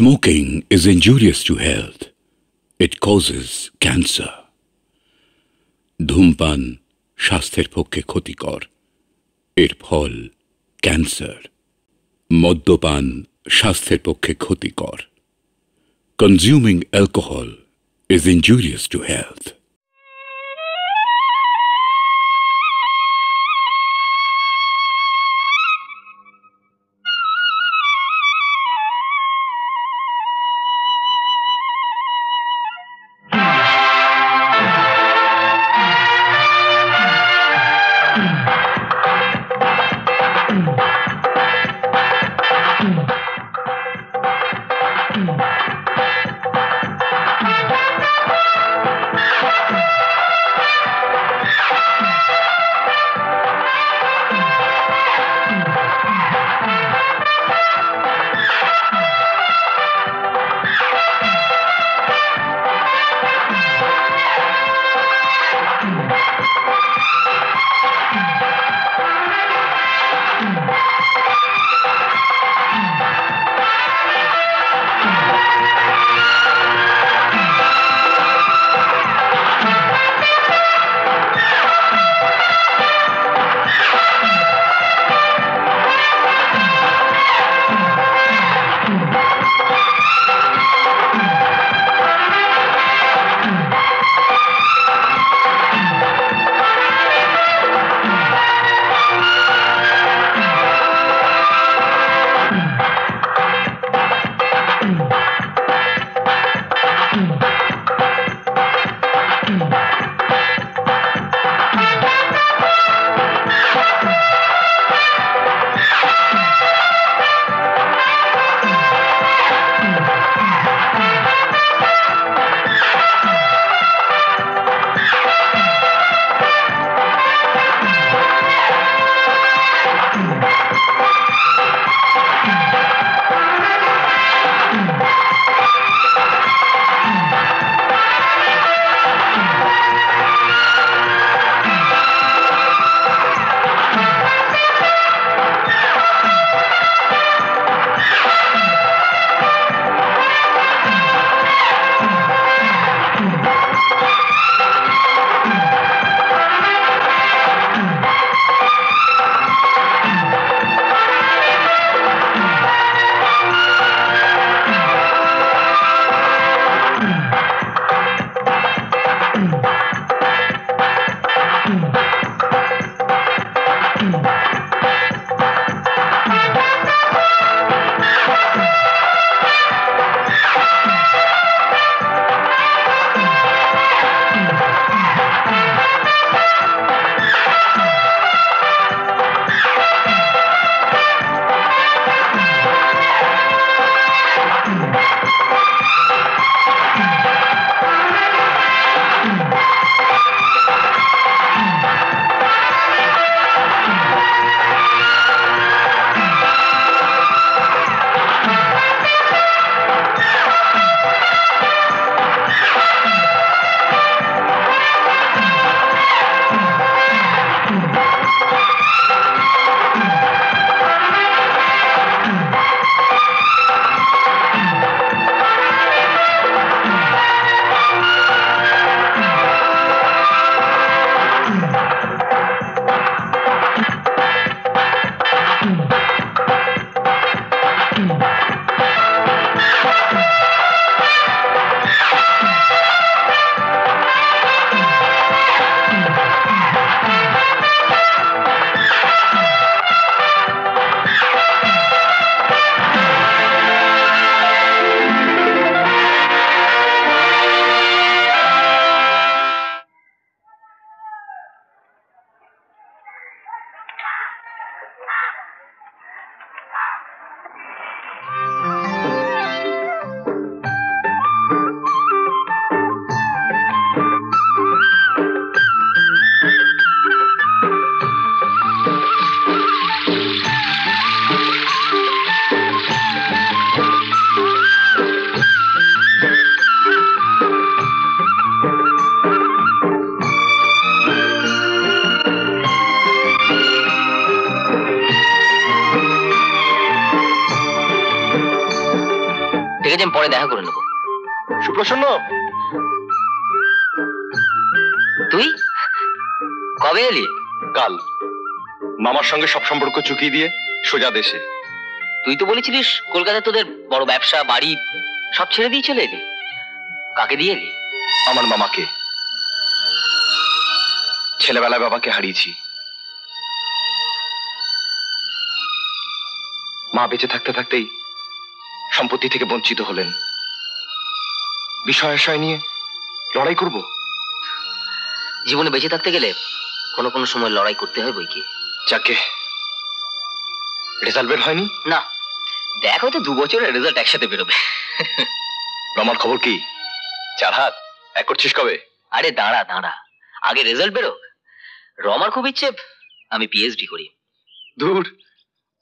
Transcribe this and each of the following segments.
Smoking is injurious to health. It causes cancer. ধূমপান স্বাস্থ্যের পক্ষে ক্ষতিকর। এর ফল ক্যান্সার। মদ্যপান স্বাস্থ্যের পক্ষে ক্ষতিকর। Consuming alcohol is injurious to health. আমি পরে দেখা করে নেবো। সুপ্রসন্ন, তুই কবে এলি? কাল মামার সঙ্গে সব সম্পর্ক চুকিয়ে দিয়ে সোজা দেশে। তুই তো বলেছিলিস কলকাতায় তোদের বড় ব্যবসা বাড়ি সব ছেড়ে দিয়ে চলে এলি। কাকে দিয়ে এলি? আমার মামাকে। ছেলেবেলায় বাবাকে হারিয়েছি। মা বেঁচে থাকতে থাকতেই সম্পত্তি থেকে বঞ্চিত হলেন। বিষয় আশয় নিয়ে লড়াই করব। জীবনে বেঁচে থাকতে গেলে কোনো কোনো সময় লড়াই করতে হয় বই কি। যাকে রেজাল্ট বের হয়নি না, দেখ হয়তো 2 বছরের রেজাল্ট একসাথে বেরোবে। রমার খবর কি? 4 হাত এক করছিস কবে? আরে দাঁড়া দাঁড়া, আগে রেজাল্ট বেরোক। রমার খুব ইচ্ছে আমি পিএইচডি করি। দূর,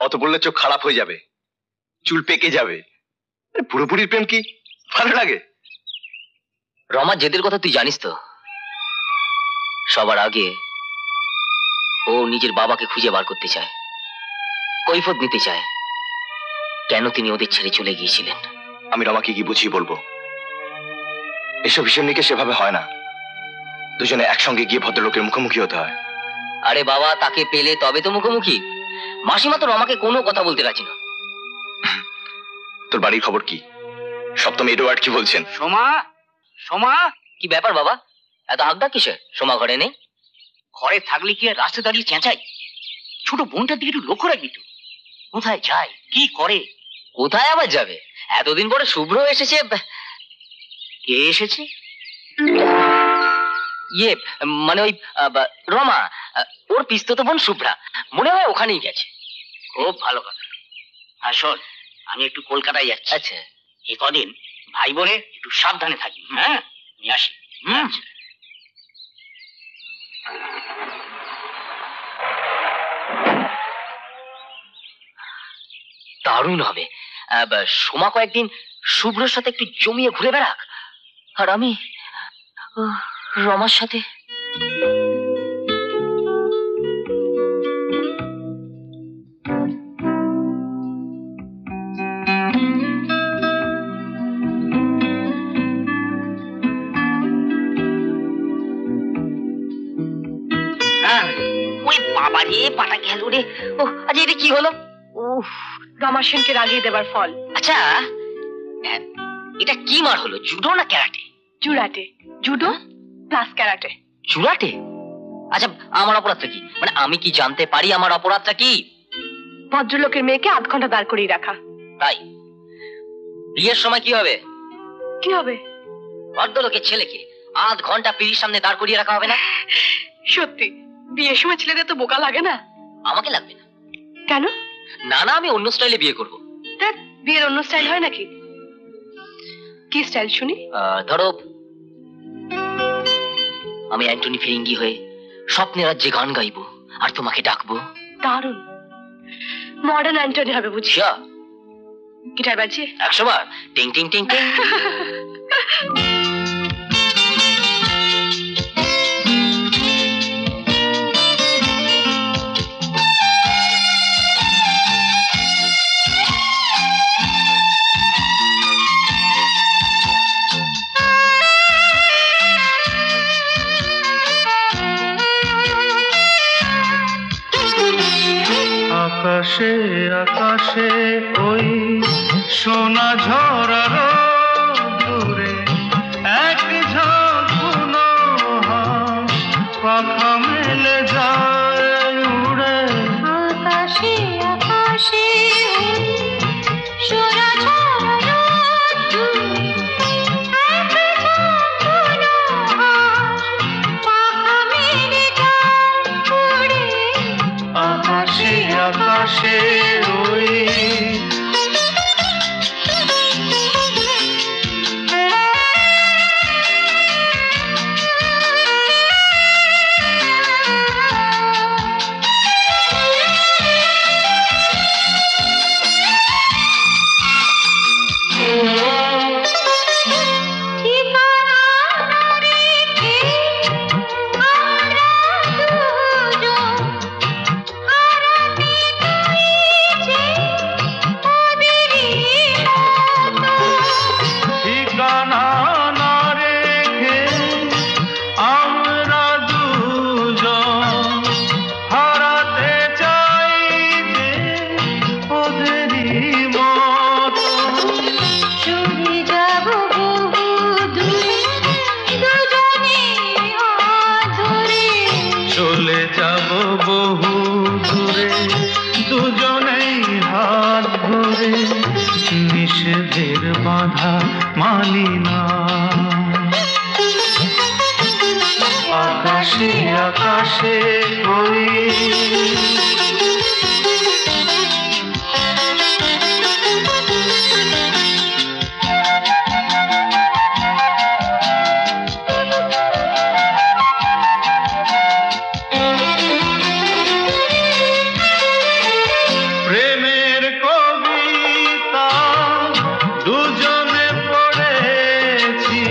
অত বললে চোখ খারাপ হয়ে যাবে, চুল পেকে যাবে। পুরোপুরি প্রেম কি ভালো লাগে? রমার জেদের কথা তুই জানিস তো। সবার আগে ও নিজের বাবাকে খুঁজে বার করতে চায়, কৈফত নিতে চায় কেন তিনি ওদের ছেড়ে চলে গিয়েছিলেন। আমি রমাকে কি বুঝিয়ে বলবো? এসব হিসেব নিকে সেভাবে হয় না। দুজনে একসঙ্গে গিয়ে ভদ্রলোকের মুখোমুখি হতে হয়। আরে বাবা, তাকে পেলে তবে তো মুখোমুখি। মাসিমা তো রমাকে কোনো কথা বলতে রাজি না। তোর বাড়ির খবর কি? সপ্তম এডওয়ার্ড কি বলছেন? সোমা, সোমা, কি ব্যাপার বাবা, এত হাঁকডাক কিসের? সোমা ঘরে নেই? ঘরে থাকলে কি আর রাস্তায় দাঁড়িয়ে চেঁচাই? ছোট বোনটার দিকে একটু লক্ষ্য রাখবি তো। কোথায় যায়, কি করে? কোথায় আবার যাবে? এতদিন পরে শুভ্র এসেছে। কে এসেছে? ইয়ে মানে ওই রমা, ওর পিস্তত বোন শুভ্রা মনে হয় ওখানেই গেছে। খুব ভালো কথা। আসল আমি একটু কলকাতায় যাচ্ছি। আচ্ছা, এ কদিন ভাই বোনে একটু সাবধানে থাকি। হ্যাঁ, নিয়ে আসি। আচ্ছা। দারুণ হবে। সোমা কয়েকদিন শুভ্রর সাথে একটু জমিয়ে ঘুরে বেড়াক, আর আমি রমার সাথে। ওই বাবা রে, পাটা গেল রে। ও আচ্ছা, এটা কি হলো? উফ, রমা সেনকে রাগিয়ে দেবার ফল। আচ্ছা, এটা কি মার হলো, জুডো না karate? Jurate, judo plus karate. Jurate? আচ্ছা, আমার অপরাধটা কি? মানে আমি কি জানতে পারি আমার অপরাধটা কি? ভদ্রলোকের মেয়েকে 8 ঘন্টা দাঁড় করিয়ে রাখা। তাই বিয়ের সময় কি হবে? কি হবে? ভদ্রলোকের ছেলেকে 8 ঘন্টা পিড়ির সামনে দাঁড় করিয়ে রাখা হবে না? সত্যি বিয়ের সময় ছেলেদের তো বোকা লাগে না? আমাকে লাগবে না। কেন? না না, আমি অন্য স্টাইলে বিয়ে করবো। দেখ, বিয়ের অন্য স্টাইল হয় নাকি? কি স্টাইল শুনি? ধরো আমি অ্যান্টনি ফিরিঙ্গি হয়ে স্বপ্নের রাজ্যে গান গাইবো আর তোমাকে ডাকবো। দারুণ, মডার্ন অ্যান্টনি হবে বুঝি। গিটার বাজিয়ে 100 বার টিং টিং টিং টিং। আকাশে আকাশে ওই সোনা ঝরার দূরে এক ঝাঁক বুনো হাঁস পাখা মেলে যায় উড়ে। আকাশে আকাশে সোনা ঝরার দূরে এক ঝাঁক বুনো হাঁস পাখা মেলে যায় উড়ে। আকাশে আকাশে ওই ঠিকানা রেখে আমরা দুজন হারাতে তুই তবে নিষেধের বাধা মানি না। আকাশে আকাশে ওই প্রেমের কবিতা দুজনে পড়েছি,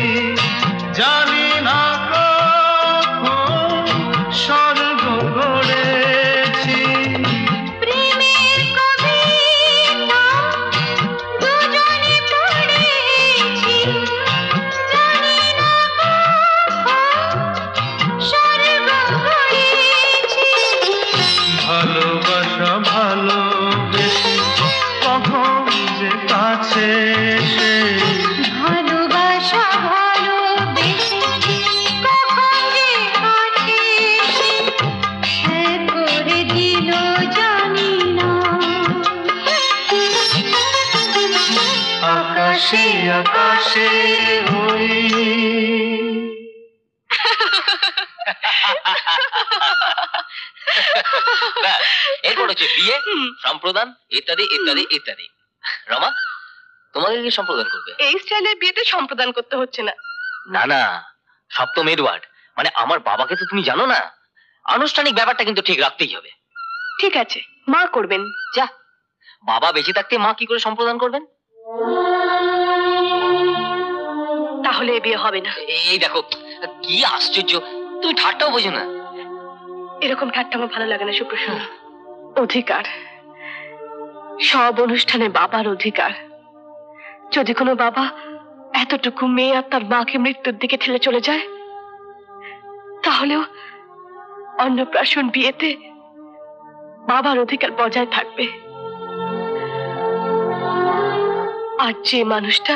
জানি না কখন স্বর্গ গড়েছি। প্রেমের কবিতা দুজনে পড়েছি, জানি না কখন স্বর্গ গড়েছি। ভালোবাসা ভালোবেসে কখন যে কাছে এসে ভালোবাসা ভালোবেসে কখন যে কাছে এসে এক করে দিল জানি না। আকাশে আকাশে ওই এরপর হচ্ছে বিয়ে, সম্প্রদান ইত্যাদি ইত্যাদি ইত্যাদি। রমা, তোমাকে কি সম্প্রদান করবে? এই স্টাইলের বিয়েতে সম্প্রদান করতে হচ্ছে না। না না, সপ্তম এডওয়ার্ড মানে আমার বাবাকে তো তুমি জানো না, আনুষ্ঠানিক ব্যাপারটা কিন্তু ঠিক রাখতেই হবে। ঠিক আছে, মা করবেন। যা, বাবা বেঁচে থাকতে মা কি করে সম্প্রদান করবেন? তাহলে এ বিয়ে হবে না। এই দেখো কি আশ্চর্য, তুমি ঠাট্টাও বোঝো না। এরকম ঠাট্টা আমার ভালো লাগে না সুপ্রসন্ন। অধিকার, সব অনুষ্ঠানে বাবার অধিকার। যদি কোনো বাবা এতটুকু মেয়ে আর তার মাকে মৃত্যুর দিকে ঠেলে চলে যায়, তাহলেও অন্নপ্রাশন বিয়েতে বাবার অধিকার বজায় থাকবে। আর যে মানুষটা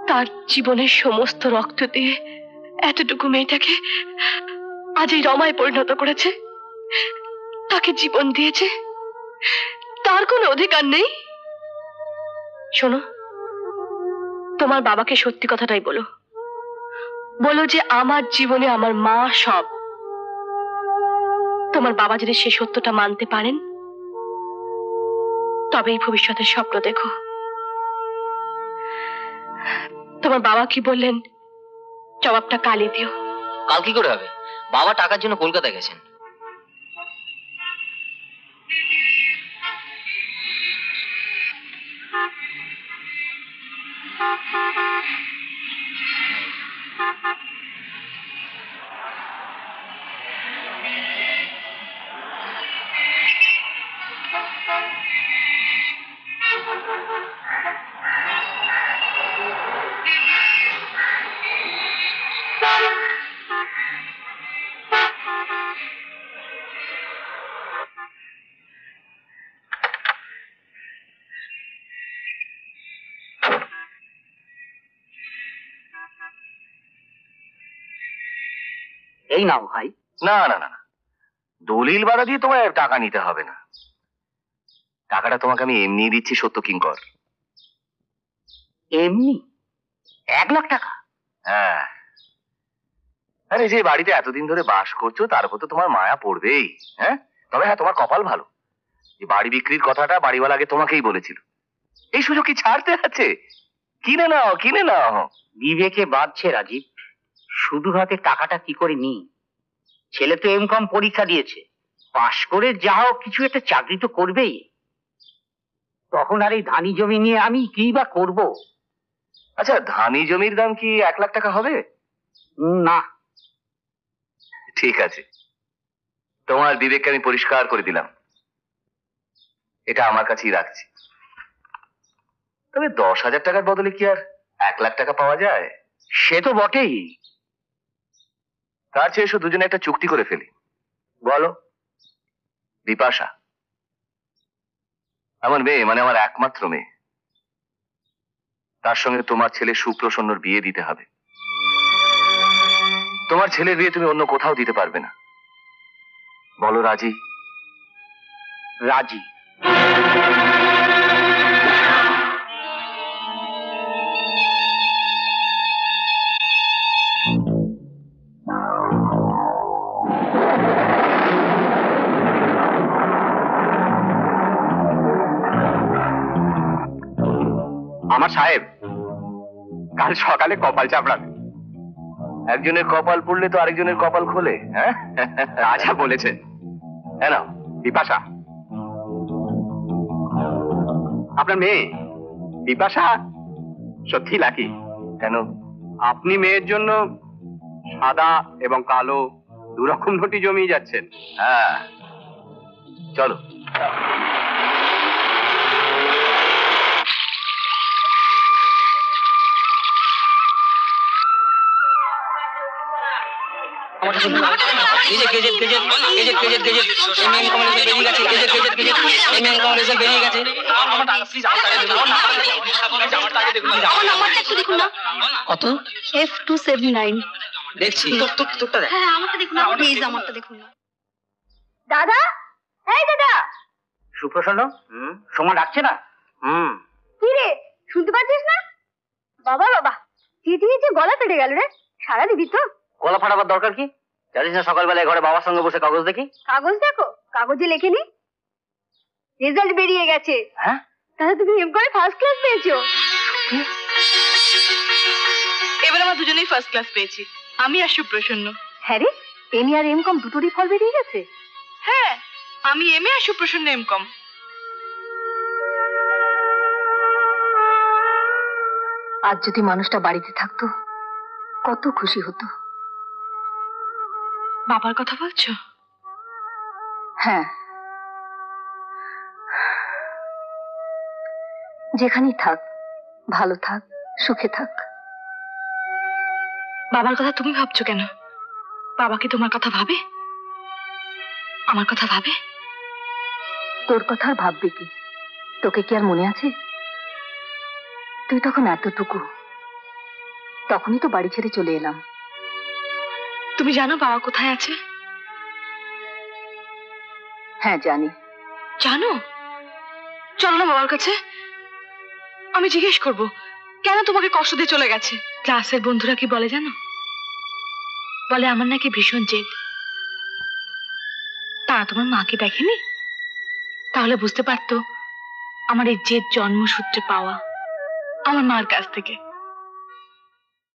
তার জীবনের সমস্ত রক্ত দিয়ে এতটুকু মেয়েটাকে আজ এই রমায় পরিণত করেছে, তাকে জীবন দিয়েছে, তার কোনো অধিকার নেই? শোনো, তোমার বাবাকে সত্যি কথাটাই বলো, বলো যে আমার জীবনে আমার মা সব। তোমার বাবা যদি সে সত্যটা মানতে পারেন, তবেই ভবিষ্যতের স্বপ্ন দেখো। তোমার বাবা কি বললেন জবাবটা কালই দিও। কাল কি করে হবে? বাবা টাকার জন্য কলকাতা গেছেন। এই নাও ভাই। না না না না, দলিল বাড়া দিয়ে তোমায় টাকা নিতে হবে না। টাকাটা তোমাকে আমি এমনি দিচ্ছি সত্য কিঙ্কর। এমনি 1,00,000 টাকা? হ্যাঁ, আরে যে বাড়িতে এতদিন ধরে বাস করছো তার উপর তো তোমার মায়া পড়বেই। হ্যাঁ, তবে হ্যাঁ, তোমার কপাল ভালো যে বাড়ি বিক্রির কথাটা বাড়িওয়ালা আগে তোমাকেই বলেছিল। এই সুযোগ কি ছাড়তে আছে? কিনে নাও, কিনে নাও। বিবেকে বাঁধছে রাজীব, শুধু হাতে টাকাটা কি করে নি? ছেলে তো এমকম পরীক্ষা দিয়েছে, পাশ করে যা হোক কিছু একটা চাকরি তো করবেই। তখন আর এই ধানি জমি নিয়ে আমি কি বা করব? আচ্ছা, ধানি জমির দাম কি 1,00,000 টাকা হবে? না। ঠিক আছে, তোমার বিবেককে আমি পরিষ্কার করে দিলাম, এটা আমার কাছেই রাখছি। তবে 10,000 টাকার বদলে কি আর 1,00,000 টাকা পাওয়া যায়? সে তো বটেই। তার চেয়ে এসো দুজনে একটা চুক্তি করে ফেলি। বলো। বিপাশা আমার মেয়ে, মানে আমার একমাত্র মেয়ে, তার সঙ্গে তোমার ছেলে সুপ্রসন্নর বিয়ে দিতে হবে। তোমার ছেলের বিয়ে তুমি অন্য কোথাও দিতে পারবে না। বলো রাজি? রাজি। আমার সাহেব কাল সকালে কপাল চাপড়াবে। একজনের কপাল পড়লে তো আরেকজনের কপাল খোলে। হ্যাঁ, আচ্ছা বলেছেন। হ্যাঁ না বিপাশা, আপনার মেয়ে বিপাশা সত্যি লাকি। কেন? আপনি মেয়ের জন্য সাদা এবং কালো দুরকম নোটি জমিয়ে যাচ্ছেন। হ্যাঁ চলো। কত? F279 দেখছি হ্যাঁ আমারটা দেখুন না প্লিজ, আমারটা দেখুন না। দাদা, এই দাদা। সুপ্রসন্ন, সোমা ডাকছে না? কি রে, শুনতে পাচ্ছিস না? বাবা বাবা, চিঠিয়ে যে গলা ফেটে গেল রে। সারা দিবি তো? গলা ফাটাবার দরকার কি? জানিস না সকালবেলায় ঘরে বাবার সঙ্গে বসে কাগজ দেখি। কাগজ দেখো? কাগজে লেখে নি রেজাল্ট বেরিয়ে গেছে। হ্যাঁ, তাহলে তুমি এম করে ফার্স্ট ক্লাস পেয়েছো। এবার আমরা দুজনেই ফার্স্ট ক্লাস পেয়েছি, আমি আর সুপ্রসন্ন। হ্যাঁ রে, এমএ আর এমকম দুটোরই ফল বেরিয়ে গেছে। হ্যাঁ, আমি এমএ আর সুপ্রসন্ন এমকম। আজ যদি মানুষটা বাড়িতে থাকতো কত খুশি হতো। বাবার কথা বলছো? হ্যাঁ, যেখানেই থাক ভালো থাক, সুখে থাক। বাবার কথা তুমি ভাবছো কেন? বাবা কি তোমার কথা ভাবে? আমার কথা ভাবে? তোর কথা আর ভাববে কি? তোকে কি আর মনে আছে? তুই তখন এতটুকু, তখনই তো বাড়ি ছেড়ে চলে এলাম। তুমি জানো বাবা কোথায় আছে? হ্যাঁ জানি। জানো? চলো না বাবার কাছে, আমি জিজ্ঞেস করব কেন তোমাকে কষ্ট দিয়ে চলে গেছে। ক্লাসের বন্ধুরা কি বলে জানো? বলে আমার নাকি ভীষণ জেদ। তারা তোমার মাকে দেখেনি, তাহলে বুঝতে পারতো আমার এই জেদ জন্মসূত্রে পাওয়া আমার মার কাছ থেকে।